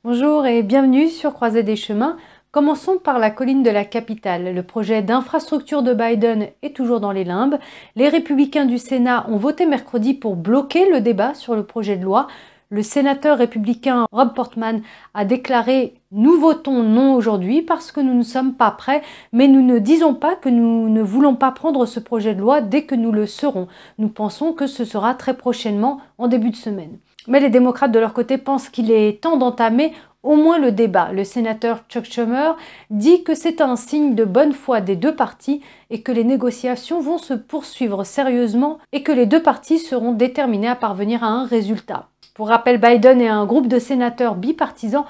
Bonjour et bienvenue sur Croisée des chemins. Commençons par la colline de la capitale. Le projet d'infrastructure de Biden est toujours dans les limbes. Les républicains du Sénat ont voté mercredi pour bloquer le débat sur le projet de loi. Le sénateur républicain Rob Portman a déclaré « Nous votons non aujourd'hui parce que nous ne sommes pas prêts, mais nous ne disons pas que nous ne voulons pas prendre ce projet de loi dès que nous le serons. Nous pensons que ce sera très prochainement, en début de semaine. » Mais les démocrates de leur côté pensent qu'il est temps d'entamer au moins le débat. Le sénateur Chuck Schumer dit que c'est un signe de bonne foi des deux partis et que les négociations vont se poursuivre sérieusement et que les deux partis seront déterminés à parvenir à un résultat. Pour rappel, Biden et un groupe de sénateurs bipartisans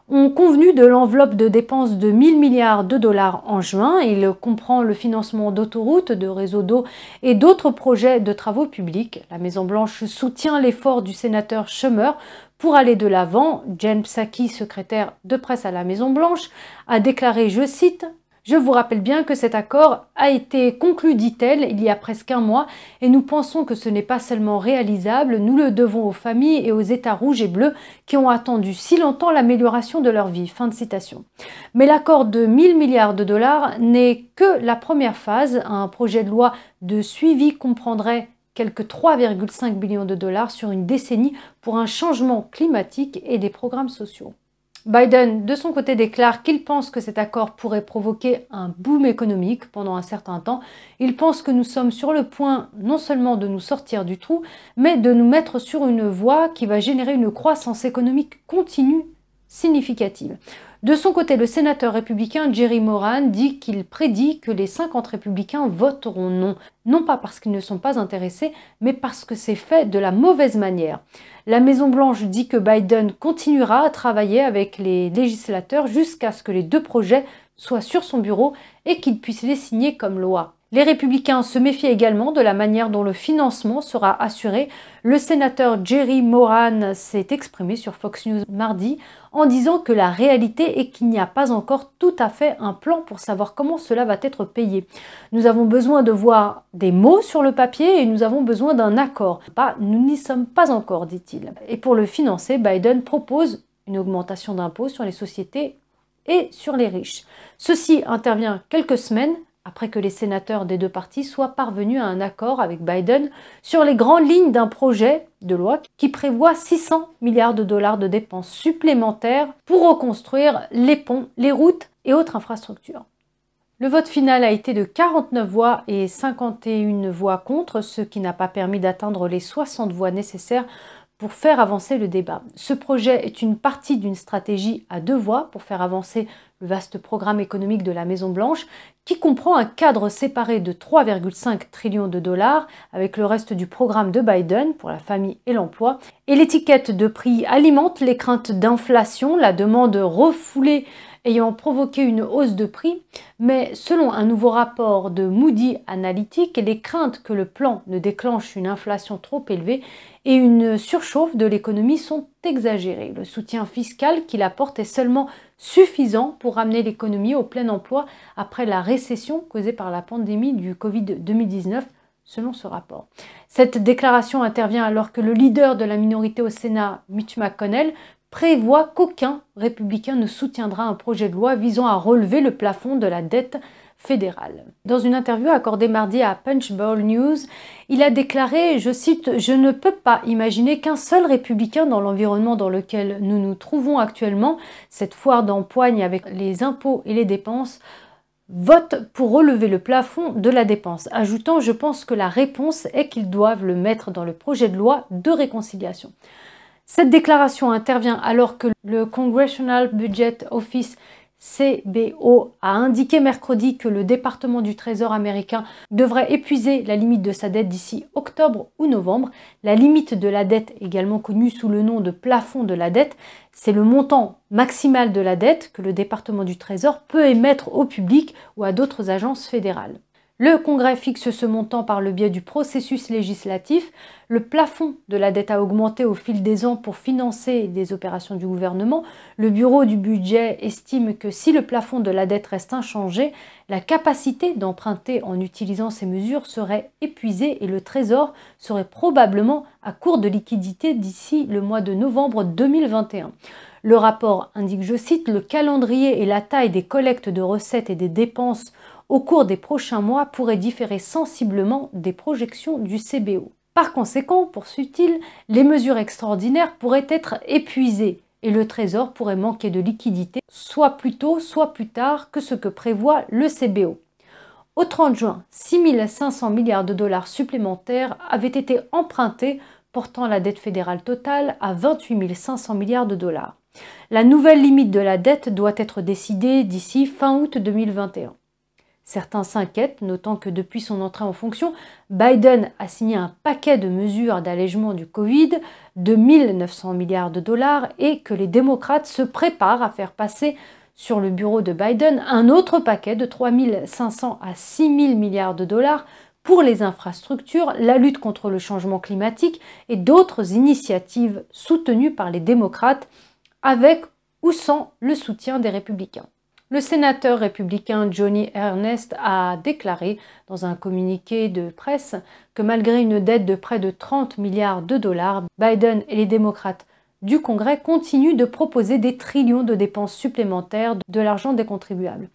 ont convenu de l'enveloppe de dépenses de 1 000 milliards de dollars en juin. Il comprend le financement d'autoroutes, de réseaux d'eau et d'autres projets de travaux publics. La Maison-Blanche soutient l'effort du sénateur Schumer pour aller de l'avant. Jen Psaki, secrétaire de presse à la Maison-Blanche, a déclaré, je cite, « Je vous rappelle bien que cet accord a été conclu, dit-elle, il y a presque un mois, et nous pensons que ce n'est pas seulement réalisable, nous le devons aux familles et aux États rouges et bleus qui ont attendu si longtemps l'amélioration de leur vie. » Fin de citation. Mais l'accord de 1 000 milliards de dollars n'est que la première phase. Un projet de loi de suivi comprendrait quelques 3,5 billions de dollars sur une décennie pour un changement climatique et des programmes sociaux. Biden, de son côté, déclare qu'il pense que cet accord pourrait provoquer un boom économique pendant un certain temps. Il pense que nous sommes sur le point non seulement de nous sortir du trou, mais de nous mettre sur une voie qui va générer une croissance économique continue significative. De son côté, le sénateur républicain Jerry Moran dit qu'il prédit que les 50 républicains voteront non. Non pas parce qu'ils ne sont pas intéressés, mais parce que c'est fait de la mauvaise manière. La Maison-Blanche dit que Biden continuera à travailler avec les législateurs jusqu'à ce que les deux projets soient sur son bureau et qu'il puisse les signer comme loi. Les républicains se méfient également de la manière dont le financement sera assuré. Le sénateur Jerry Moran s'est exprimé sur Fox News mardi en disant que la réalité est qu'il n'y a pas encore tout à fait un plan pour savoir comment cela va être payé. Nous avons besoin de voir des mots sur le papier et nous avons besoin d'un accord. Nous n'y sommes pas encore, dit-il. Et pour le financer, Biden propose une augmentation d'impôts sur les sociétés et sur les riches. Ceci intervient quelques semaines après que les sénateurs des deux partis soient parvenus à un accord avec Biden sur les grandes lignes d'un projet de loi qui prévoit 600 milliards de dollars de dépenses supplémentaires pour reconstruire les ponts, les routes et autres infrastructures. Le vote final a été de 49 voix et 51 voix contre, ce qui n'a pas permis d'atteindre les 60 voix nécessaires pour faire avancer le débat. Ce projet est une partie d'une stratégie à deux voies pour faire avancer le vaste programme économique de la Maison-Blanche qui comprend un cadre séparé de 3,5 trillions de dollars avec le reste du programme de Biden pour la famille et l'emploi. Et l'étiquette de prix alimente les craintes d'inflation, la demande refoulée ayant provoqué une hausse de prix, mais selon un nouveau rapport de Moody Analytics, les craintes que le plan ne déclenche une inflation trop élevée et une surchauffe de l'économie sont exagérées. Le soutien fiscal qu'il apporte est seulement suffisant pour ramener l'économie au plein emploi après la récession causée par la pandémie du Covid-19, selon ce rapport. Cette déclaration intervient alors que le leader de la minorité au Sénat, Mitch McConnell, prévoit qu'aucun républicain ne soutiendra un projet de loi visant à relever le plafond de la dette fédérale. Dans une interview accordée mardi à Punchbowl News, il a déclaré, je cite, « Je ne peux pas imaginer qu'un seul républicain dans l'environnement dans lequel nous nous trouvons actuellement, cette foire d'empoigne avec les impôts et les dépenses, vote pour relever le plafond de la dépense, ajoutant « Je pense que la réponse est qu'ils doivent le mettre dans le projet de loi de réconciliation ». Cette déclaration intervient alors que le Congressional Budget Office CBO a indiqué mercredi que le département du Trésor américain devrait épuiser la limite de sa dette d'ici octobre ou novembre. La limite de la dette, également connue sous le nom de plafond de la dette, c'est le montant maximal de la dette que le département du Trésor peut émettre au public ou à d'autres agences fédérales. Le Congrès fixe ce montant par le biais du processus législatif. Le plafond de la dette a augmenté au fil des ans pour financer les opérations du gouvernement. Le bureau du budget estime que si le plafond de la dette reste inchangé, la capacité d'emprunter en utilisant ces mesures serait épuisée et le Trésor serait probablement à court de liquidités d'ici le mois de novembre 2021. Le rapport indique, je cite, « Le calendrier et la taille des collectes de recettes et des dépenses au cours des prochains mois pourraient différer sensiblement des projections du CBO. Par conséquent, poursuit-il, les mesures extraordinaires pourraient être épuisées et le Trésor pourrait manquer de liquidités, soit plus tôt, soit plus tard que ce que prévoit le CBO. » Au 30 juin, 6 500 milliards de dollars supplémentaires avaient été empruntés, portant la dette fédérale totale à 28 500 milliards de dollars. La nouvelle limite de la dette doit être décidée d'ici fin août 2021. Certains s'inquiètent, notant que depuis son entrée en fonction, Biden a signé un paquet de mesures d'allègement du Covid de 1 900 milliards de dollars et que les démocrates se préparent à faire passer sur le bureau de Biden un autre paquet de 3 500 à 6 000 milliards de dollars pour les infrastructures, la lutte contre le changement climatique et d'autres initiatives soutenues par les démocrates avec ou sans le soutien des républicains. Le sénateur républicain Johnny Ernest a déclaré dans un communiqué de presse que malgré une dette de près de 30 milliards de dollars, Biden et les démocrates du Congrès continuent de proposer des trillions de dépenses supplémentaires de l'argent des contribuables.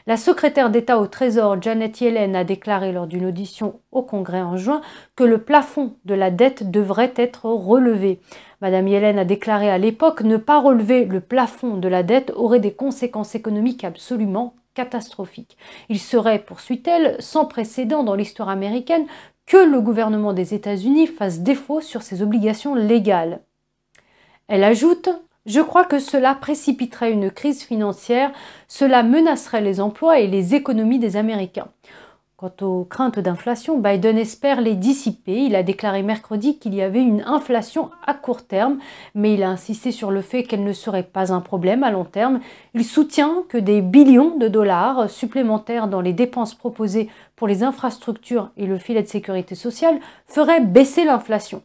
La secrétaire d'État au Trésor, Janet Yellen, a déclaré lors d'une audition au Congrès en juin que le plafond de la dette devrait être relevé. Madame Yellen a déclaré à l'époque ne pas relever le plafond de la dette aurait des conséquences économiques absolument catastrophiques. Il serait, poursuit-elle, sans précédent dans l'histoire américaine que le gouvernement des États-Unis fasse défaut sur ses obligations légales. Elle ajoute « Je crois que cela précipiterait une crise financière, cela menacerait les emplois et les économies des Américains. » Quant aux craintes d'inflation, Biden espère les dissiper. Il a déclaré mercredi qu'il y avait une inflation à court terme, mais il a insisté sur le fait qu'elle ne serait pas un problème à long terme. Il soutient que des billions de dollars supplémentaires dans les dépenses proposées pour les infrastructures et le filet de sécurité sociale feraient baisser l'inflation.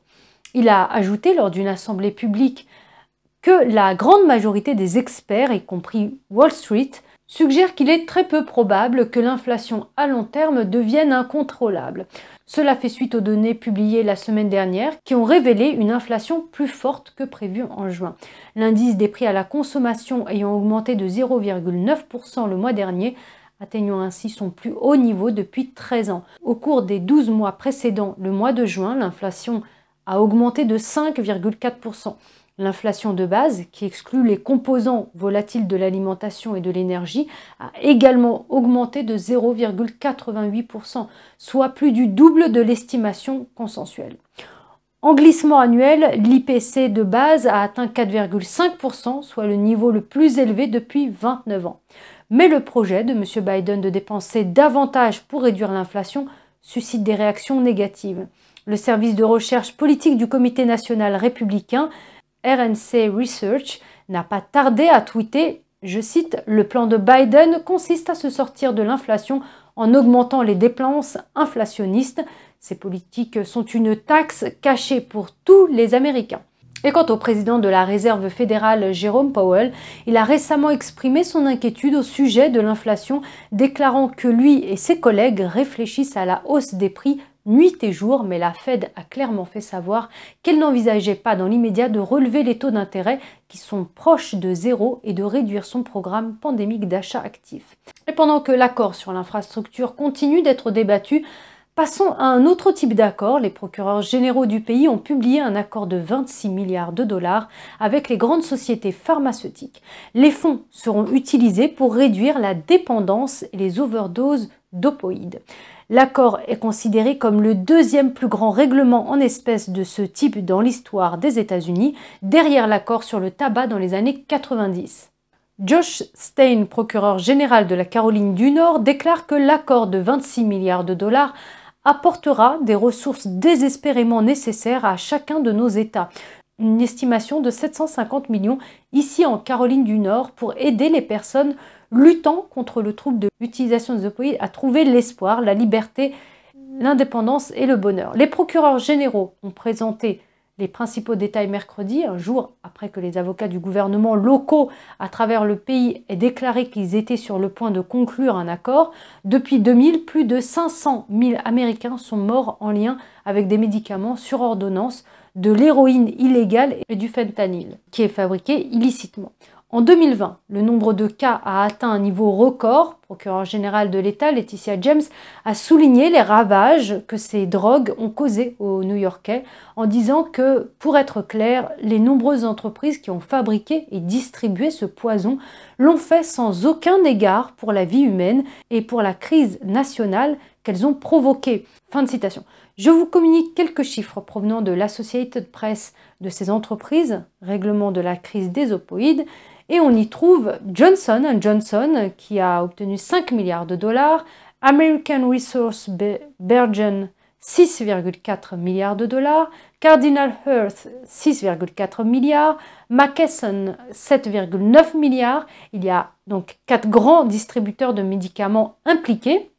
Il a ajouté lors d'une assemblée publique que la grande majorité des experts, y compris Wall Street, suggère qu'il est très peu probable que l'inflation à long terme devienne incontrôlable. Cela fait suite aux données publiées la semaine dernière qui ont révélé une inflation plus forte que prévue en juin. L'indice des prix à la consommation ayant augmenté de 0,9% le mois dernier, atteignant ainsi son plus haut niveau depuis 13 ans. Au cours des 12 mois précédant le mois de juin, l'inflation a augmenté de 5,4%. L'inflation de base, qui exclut les composants volatiles de l'alimentation et de l'énergie, a également augmenté de 0,88%, soit plus du double de l'estimation consensuelle. En glissement annuel, l'IPC de base a atteint 4,5%, soit le niveau le plus élevé depuis 29 ans. Mais le projet de M. Biden de dépenser davantage pour réduire l'inflation suscite des réactions négatives. Le service de recherche politique du Comité national républicain RNC Research n'a pas tardé à tweeter, je cite, « Le plan de Biden consiste à se sortir de l'inflation en augmentant les dépenses inflationnistes. Ces politiques sont une taxe cachée pour tous les Américains. » Et quant au président de la Réserve fédérale, Jerome Powell, il a récemment exprimé son inquiétude au sujet de l'inflation, déclarant que lui et ses collègues réfléchissent à la hausse des prix nuit et jour, mais la Fed a clairement fait savoir qu'elle n'envisageait pas dans l'immédiat de relever les taux d'intérêt qui sont proches de zéro et de réduire son programme pandémique d'achat actif. Et pendant que l'accord sur l'infrastructure continue d'être débattu, passons à un autre type d'accord. Les procureurs généraux du pays ont publié un accord de 26 milliards de dollars avec les grandes sociétés pharmaceutiques. Les fonds seront utilisés pour réduire la dépendance et les overdoses d'opioïdes. L'accord est considéré comme le deuxième plus grand règlement en espèces de ce type dans l'histoire des États-Unis, derrière l'accord sur le tabac dans les années 90. Josh Stein, procureur général de la Caroline du Nord, déclare que l'accord de 26 milliards de dollars apportera des ressources désespérément nécessaires à chacun de nos États. une estimation de 750 millions ici en Caroline du Nord pour aider les personnes luttant contre le trouble de l'utilisation des opioïdes à trouver l'espoir, la liberté, l'indépendance et le bonheur. Les procureurs généraux ont présenté les principaux détails mercredi, un jour après que les avocats du gouvernement locaux à travers le pays aient déclaré qu'ils étaient sur le point de conclure un accord. Depuis 2000, plus de 500 000 Américains sont morts en lien avec des médicaments sur ordonnance, de l'héroïne illégale et du fentanyl, qui est fabriqué illicitement. En 2020, le nombre de cas a atteint un niveau record. Le procureur général de l'État, Laetitia James, a souligné les ravages que ces drogues ont causés aux New-Yorkais en disant que, pour être clair, les nombreuses entreprises qui ont fabriqué et distribué ce poison l'ont fait sans aucun égard pour la vie humaine et pour la crise nationale qu'elles ont provoquée. Fin de citation. Je vous communique quelques chiffres provenant de l'Associated Press de ces entreprises, règlement de la crise des opioïdes, et on y trouve Johnson & Johnson qui a obtenu 5 milliards de dollars, American Resource Bearden 6,4 milliards de dollars, Cardinal Health 6,4 milliards, McKesson 7,9 milliards. Il y a donc 4 grands distributeurs de médicaments impliqués.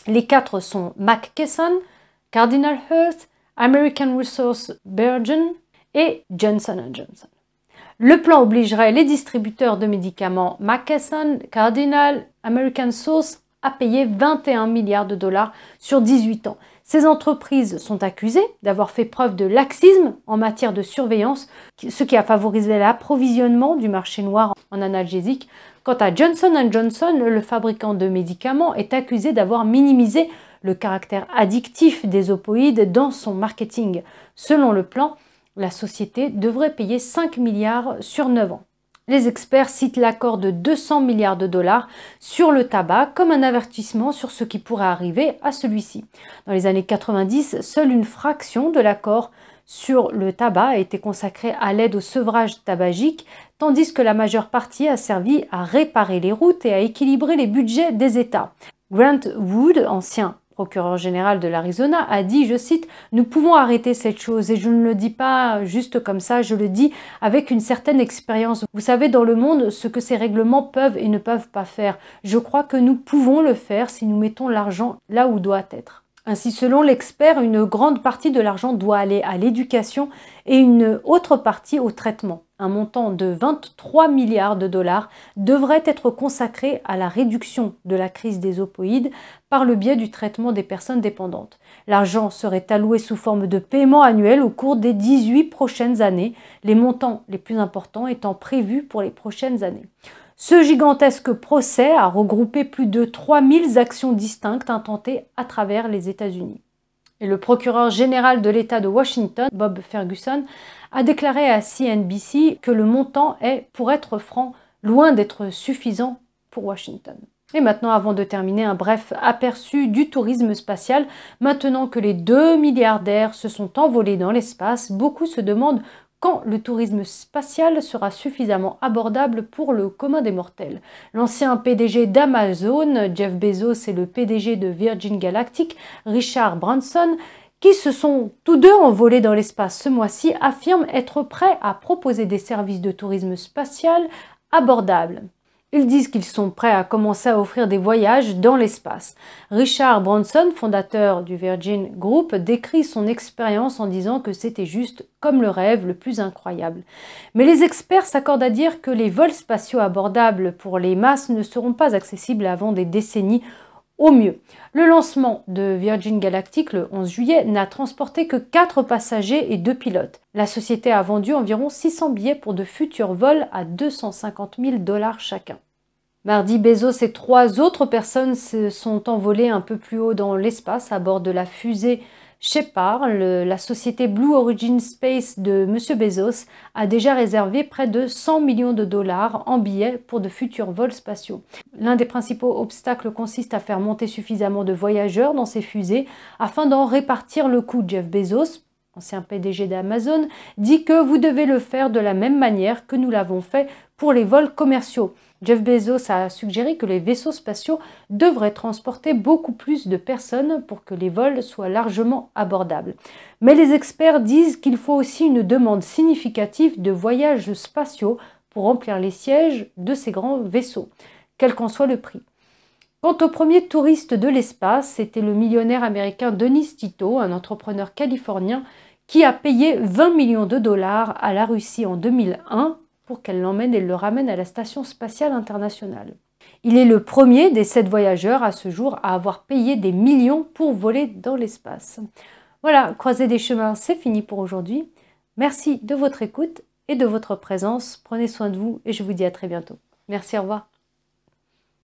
Les 4 sont McKesson, Cardinal Health, American Resource Bearden et Johnson & Johnson. Le plan obligerait les distributeurs de médicaments McKesson, Cardinal, American Source à payer 21 milliards de dollars sur 18 ans. Ces entreprises sont accusées d'avoir fait preuve de laxisme en matière de surveillance, ce qui a favorisé l'approvisionnement du marché noir en analgésiques. Quant à Johnson & Johnson, le fabricant de médicaments est accusé d'avoir minimisé le caractère addictif des opioïdes dans son marketing. Selon le plan, la société devrait payer 5 milliards sur 9 ans. Les experts citent l'accord de 200 milliards de dollars sur le tabac comme un avertissement sur ce qui pourrait arriver à celui-ci. Dans les années 90, seule une fraction de l'accord sur le tabac a été consacrée à l'aide au sevrage tabagique, tandis que la majeure partie a servi à réparer les routes et à équilibrer les budgets des États. Grant Wood, ancien procureur général de l'Arizona, a dit, je cite, « Nous pouvons arrêter cette chose et je ne le dis pas juste comme ça, je le dis avec une certaine expérience. Vous savez dans le monde ce que ces règlements peuvent et ne peuvent pas faire. Je crois que nous pouvons le faire si nous mettons l'argent là où doit être. » Ainsi, selon l'expert, une grande partie de l'argent doit aller à l'éducation et une autre partie au traitement. Un montant de 23 milliards de dollars devrait être consacré à la réduction de la crise des opioïdes par le biais du traitement des personnes dépendantes. L'argent serait alloué sous forme de paiement annuel au cours des 18 prochaines années, les montants les plus importants étant prévus pour les prochaines années. Ce gigantesque procès a regroupé plus de 3000 actions distinctes intentées à travers les États-Unis. Et le procureur général de l'État de Washington, Bob Ferguson, a déclaré à CNBC que le montant est, pour être franc, loin d'être suffisant pour Washington. Et maintenant, avant de terminer, un bref aperçu du tourisme spatial. Maintenant que les 2 milliardaires se sont envolés dans l'espace, beaucoup se demandent quand le tourisme spatial sera suffisamment abordable pour le commun des mortels. L'ancien PDG d'Amazon, Jeff Bezos, et le PDG de Virgin Galactic, Richard Branson, qui se sont tous deux envolés dans l'espace ce mois-ci, affirment être prêts à proposer des services de tourisme spatial abordables. Ils disent qu'ils sont prêts à commencer à offrir des voyages dans l'espace. Richard Branson, fondateur du Virgin Group, décrit son expérience en disant que c'était juste comme le rêve le plus incroyable. Mais les experts s'accordent à dire que les vols spatiaux abordables pour les masses ne seront pas accessibles avant des décennies au mieux. Le lancement de Virgin Galactic le 11 juillet n'a transporté que 4 passagers et 2 pilotes. La société a vendu environ 600 billets pour de futurs vols à 250 000 $ chacun. Mardi, Bezos et 3 autres personnes se sont envolées un peu plus haut dans l'espace à bord de la fusée Shepard. La société Blue Origin Space de M. Bezos a déjà réservé près de 100 millions de dollars en billets pour de futurs vols spatiaux. L'un des principaux obstacles consiste à faire monter suffisamment de voyageurs dans ces fusées afin d'en répartir le coût. Jeff Bezos, ancien PDG d'Amazon, dit que vous devez le faire de la même manière que nous l'avons fait pour les vols commerciaux. Jeff Bezos a suggéré que les vaisseaux spatiaux devraient transporter beaucoup plus de personnes pour que les vols soient largement abordables. Mais les experts disent qu'il faut aussi une demande significative de voyages spatiaux pour remplir les sièges de ces grands vaisseaux, quel qu'en soit le prix. Quant au premier touriste de l'espace, c'était le millionnaire américain Dennis Tito, un entrepreneur californien qui a payé 20 millions de dollars à la Russie en 2001 pour qu'elle l'emmène et le ramène à la Station spatiale internationale. Il est le premier des 7 voyageurs à ce jour à avoir payé des millions pour voler dans l'espace. Voilà, Croisée des chemins, c'est fini pour aujourd'hui. Merci de votre écoute et de votre présence. Prenez soin de vous et je vous dis à très bientôt. Merci, au revoir.